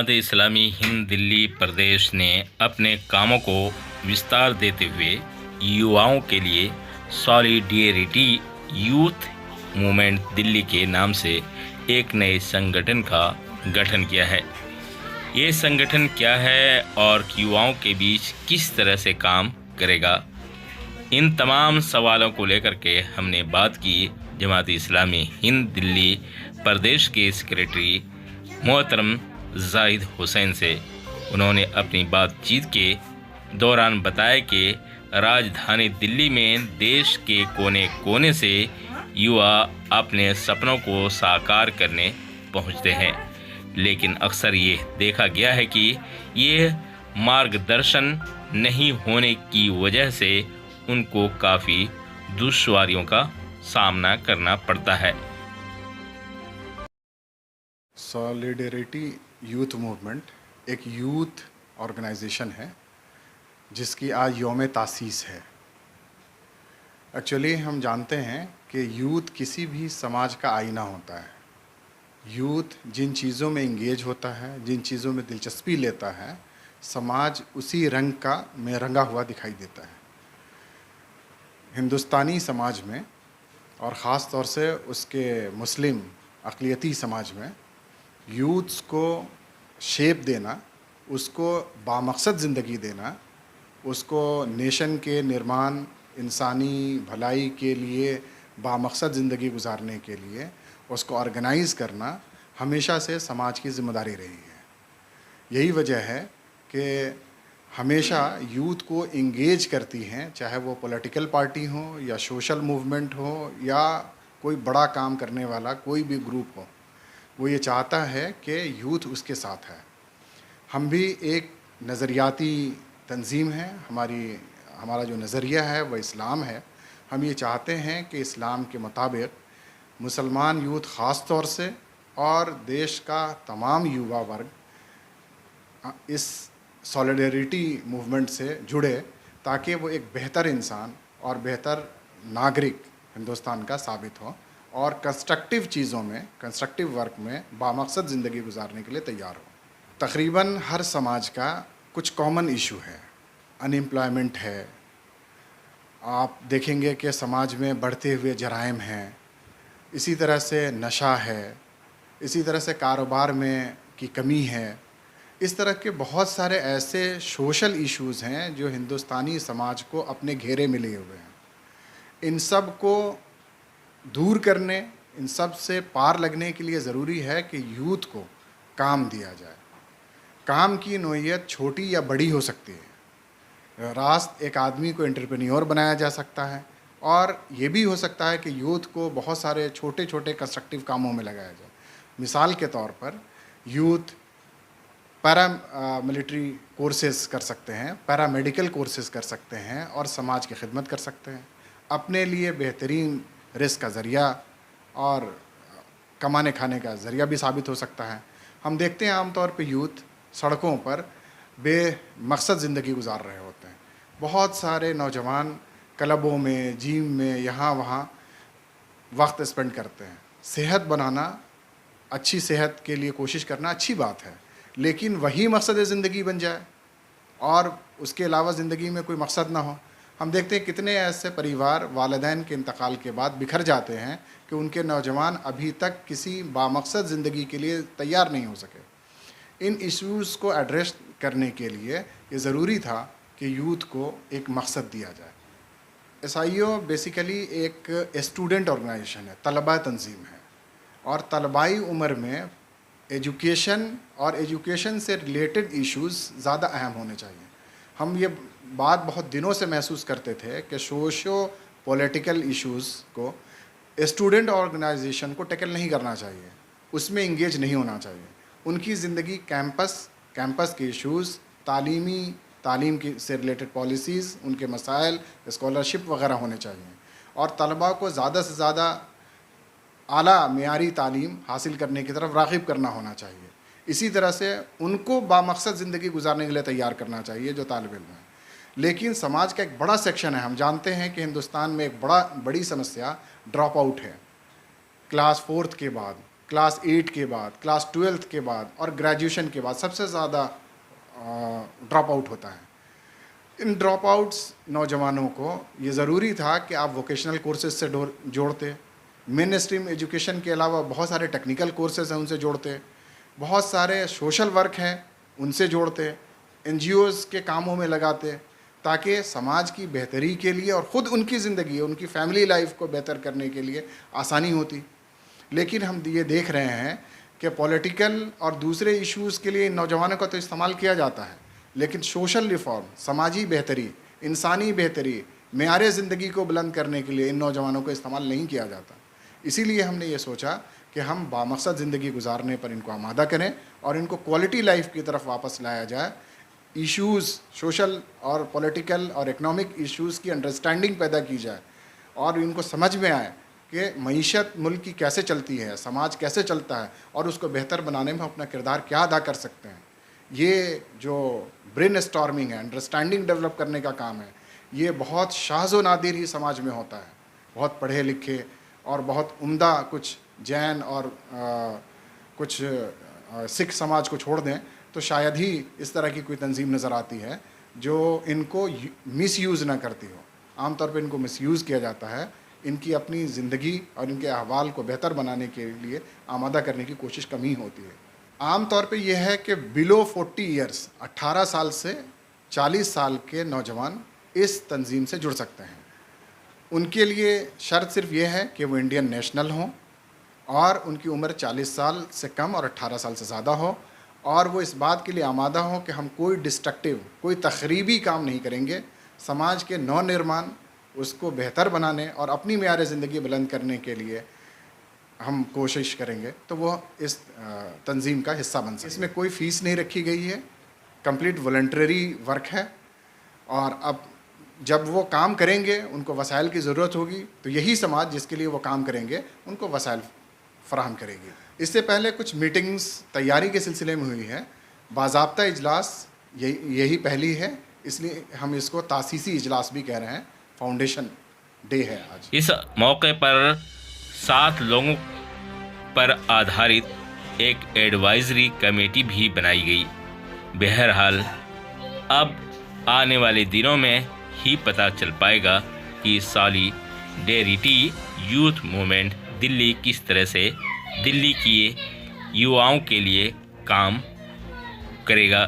जमात इस्लामी हिंद दिल्ली प्रदेश ने अपने कामों को विस्तार देते हुए युवाओं के लिए सॉलिडेरिटी यूथ मूवमेंट दिल्ली के नाम से एक नए संगठन का गठन किया है। ये संगठन क्या है और युवाओं के बीच किस तरह से काम करेगा, इन तमाम सवालों को लेकर के हमने बात की जमात इस्लामी हिंद दिल्ली प्रदेश के सेक्रेटरी मोहतरम जाहिद हुसैन से। उन्होंने अपनी बातचीत के दौरान बताया कि राजधानी दिल्ली में देश के कोने कोने से युवा अपने सपनों को साकार करने पहुंचते हैं, लेकिन अक्सर ये देखा गया है कि ये मार्गदर्शन नहीं होने की वजह से उनको काफ़ी दुश्वारियों का सामना करना पड़ता है। सॉलिडेरिटी यूथ मूवमेंट एक यूथ ऑर्गेनाइजेशन है जिसकी आज यौम तासीस है। एक्चुअली हम जानते हैं कि यूथ किसी भी समाज का आईना होता है। यूथ जिन चीज़ों में इंगेज होता है, जिन चीज़ों में दिलचस्पी लेता है, समाज उसी रंग का में रंगा हुआ दिखाई देता है। हिंदुस्तानी समाज में और ख़ास तौर से उसके मुस्लिम अक़लियती समाज में यूथ्स को शेप देना, उसको बामकसद ज़िंदगी देना, उसको नेशन के निर्माण, इंसानी भलाई के लिए बामकसद ज़िंदगी गुजारने के लिए उसको ऑर्गेनाइज़ करना हमेशा से समाज की ज़िम्मेदारी रही है। यही वजह है कि हमेशा यूथ को इंगेज करती हैं, चाहे वो पॉलिटिकल पार्टी हो या सोशल मूवमेंट हो या कोई बड़ा काम करने वाला कोई भी ग्रुप हो, वो ये चाहता है कि यूथ उसके साथ है। हम भी एक नज़रियाती तंजीम है, हमारा जो नज़रिया है वह इस्लाम है। हम ये चाहते हैं कि इस्लाम के मुताबिक मुसलमान यूथ ख़ास तौर से और देश का तमाम युवा वर्ग इस सॉलिडेरिटी मूवमेंट से जुड़े, ताकि वो एक बेहतर इंसान और बेहतर नागरिक हिंदुस्तान का साबित हो और कंस्ट्रक्टिव चीज़ों में, कंस्ट्रक्टिव वर्क में बामकसद ज़िंदगी गुजारने के लिए तैयार हो। तकरीबन हर समाज का कुछ कॉमन इशू है। अनएम्प्लॉयमेंट है, आप देखेंगे कि समाज में बढ़ते हुए जराइम हैं, इसी तरह से नशा है, इसी तरह से कारोबार में की कमी है। इस तरह के बहुत सारे ऐसे सोशल इश्यूज़ हैं जो हिंदुस्तानी समाज को अपने घेरे में लिए हुए हैं। इन सब को दूर करने, इन सब से पार लगने के लिए ज़रूरी है कि यूथ को काम दिया जाए। काम की नोयत छोटी या बड़ी हो सकती है। रास्त एक आदमी को एंटरप्रेन्योर बनाया जा सकता है और ये भी हो सकता है कि यूथ को बहुत सारे छोटे छोटे कंस्ट्रक्टिव कामों में लगाया जाए। मिसाल के तौर पर यूथ मिलिट्री कोर्सेज़ कर सकते हैं, पैरामेडिकल कोर्सेज़ कर सकते हैं और समाज की खिदमत कर सकते हैं। अपने लिए बेहतरीन रिस्क का ज़रिया और कमाने खाने का ज़रिया भी साबित हो सकता है। हम देखते हैं आमतौर पे यूथ सड़कों पर बेमकसद ज़िंदगी गुजार रहे होते हैं। बहुत सारे नौजवान क्लबों में, जिम में, यहाँ वहाँ वक्त स्पेंड करते हैं। सेहत बनाना, अच्छी सेहत के लिए कोशिश करना अच्छी बात है, लेकिन वही मकसद ज़िंदगी बन जाए और उसके अलावा ज़िंदगी में कोई मकसद ना हो। हम देखते हैं कितने ऐसे परिवार वालिदैन के इंतकाल के बाद बिखर जाते हैं कि उनके नौजवान अभी तक किसी बामकसद ज़िंदगी के लिए तैयार नहीं हो सके। इन इश्यूज़ को एड्रेस करने के लिए ये ज़रूरी था कि यूथ को एक मकसद दिया जाए। SIO बेसिकली एक स्टूडेंट ऑर्गेनाइजेशन है, तलबा तंजीम है और तलबाई उम्र में एजुकेशन और एजुकेशन से रिलेटेड इश्यूज़ ज़्यादा अहम होने चाहिए। हम ये बात बहुत दिनों से महसूस करते थे कि सोशो पॉलिटिकल इश्यूज़ को स्टूडेंट ऑर्गेनाइजेशन को टैकल नहीं करना चाहिए, उसमें इंगेज नहीं होना चाहिए। उनकी ज़िंदगी कैंपस के इश्यूज़, तालीम की से रिलेटेड पॉलिसीज़, उनके मसाइल, स्कॉलरशिप वगैरह होने चाहिए और तलबा को ज़्यादा से ज़्यादा आला मेयारी तालीम हासिल करने की तरफ राग़िब करना होना चाहिए। इसी तरह से उनको बामकसद ज़िंदगी गुजारने के लिए तैयार करना चाहिए जो तालिब इल्म हैं। लेकिन समाज का एक बड़ा सेक्शन है, हम जानते हैं कि हिंदुस्तान में एक बड़ी समस्या ड्रॉप आउट है। क्लास 4th के बाद, क्लास 8 के बाद, क्लास 12th के बाद और ग्रेजुएशन के बाद सबसे ज़्यादा ड्रॉप आउट होता है। इन ड्रॉप आउट्स नौजवानों को ये ज़रूरी था कि आप वोकेशनल कोर्सेज से जोड़ते, मेन स्ट्रीम एजुकेशन के अलावा बहुत सारे टेक्निकल कोर्सेज हैं उनसे जोड़ते, बहुत सारे सोशल वर्क हैं उनसे जोड़ते, NGOs के कामों में लगाते, ताकि समाज की बेहतरी के लिए और ख़ुद उनकी ज़िंदगी, उनकी फैमिली लाइफ को बेहतर करने के लिए आसानी होती। लेकिन हम ये देख रहे हैं कि पॉलिटिकल और दूसरे इश्यूज़ के लिए इन नौजवानों का तो इस्तेमाल किया जाता है, लेकिन सोशल रिफॉर्म, समाजी बेहतरी, इंसानी बेहतरी, मेयार ज़िंदगी को बुलंद करने के लिए इन नौजवानों को इस्तेमाल नहीं किया जाता। इसीलिए हमने ये सोचा कि हम बामकसद ज़िंदगी गुजारने पर इनको आमादा करें और इनको क्वालिटी लाइफ की तरफ वापस लाया जाए। इश्यूज़, सोशल और पॉलिटिकल और इकनॉमिक इश्यूज़ की अंडरस्टैंडिंग पैदा की जाए और इनको समझ में आए कि मईशत मुल्क की कैसे चलती है, समाज कैसे चलता है और उसको बेहतर बनाने में अपना किरदार क्या अदा कर सकते हैं। ये जो ब्रेन स्टॉर्मिंग है, अंडरस्टैंडिंग डेवलप करने का काम है, ये बहुत शाज़ व नादिर ही समाज में होता है। बहुत पढ़े लिखे और बहुत उम्दा कुछ जैन और कुछ सिख समाज को छोड़ दें तो शायद ही इस तरह की कोई तंजीम नज़र आती है जो इनको मिसयूज़ ना करती हो। आम तौर पे इनको मिसयूज़ किया जाता है, इनकी अपनी ज़िंदगी और इनके अहवाल को बेहतर बनाने के लिए आमादा करने की कोशिश कम ही होती है। आम तौर पे यह है कि बिलो 40 ईयर्स, 18 साल से 40 साल के नौजवान इस तंजीम से जुड़ सकते हैं। उनके लिए शर्त सिर्फ ये है कि वो इंडियन नेशनल हों और उनकी उम्र 40 साल से कम और 18 साल से ज़्यादा हो और वो इस बात के लिए आमादा हो कि हम कोई डिस्ट्रक्टिव, कोई तखरीबी काम नहीं करेंगे। समाज के नव निर्माण, उसको बेहतर बनाने और अपनी मेयार ज़िंदगी बुलंद करने के लिए हम कोशिश करेंगे, तो वो इस तंजीम का हिस्सा बन सके। इसमें कोई फ़ीस नहीं रखी गई है, कंप्लीट वॉलंटरी वर्क है और अब जब वो काम करेंगे उनको वसाइल की ज़रूरत होगी तो यही समाज जिसके लिए वो काम करेंगे उनको वसाइल फ़राहम करेगी। इससे पहले कुछ मीटिंग्स तैयारी के सिलसिले में हुई है, बाज़ाब्ता इजलास यही पहली है, इसलिए हम इसको तासीसी इजलास भी कह रहे हैं। फाउंडेशन डे है आज। इस मौके पर 7 लोगों पर आधारित एक एडवाइजरी कमेटी भी बनाई गई। बहरहाल अब आने वाले दिनों में ही पता चल पाएगा कि सॉलिडेरिटी यूथ मूवमेंट दिल्ली किस तरह से दिल्ली की युवाओं के लिए काम करेगा।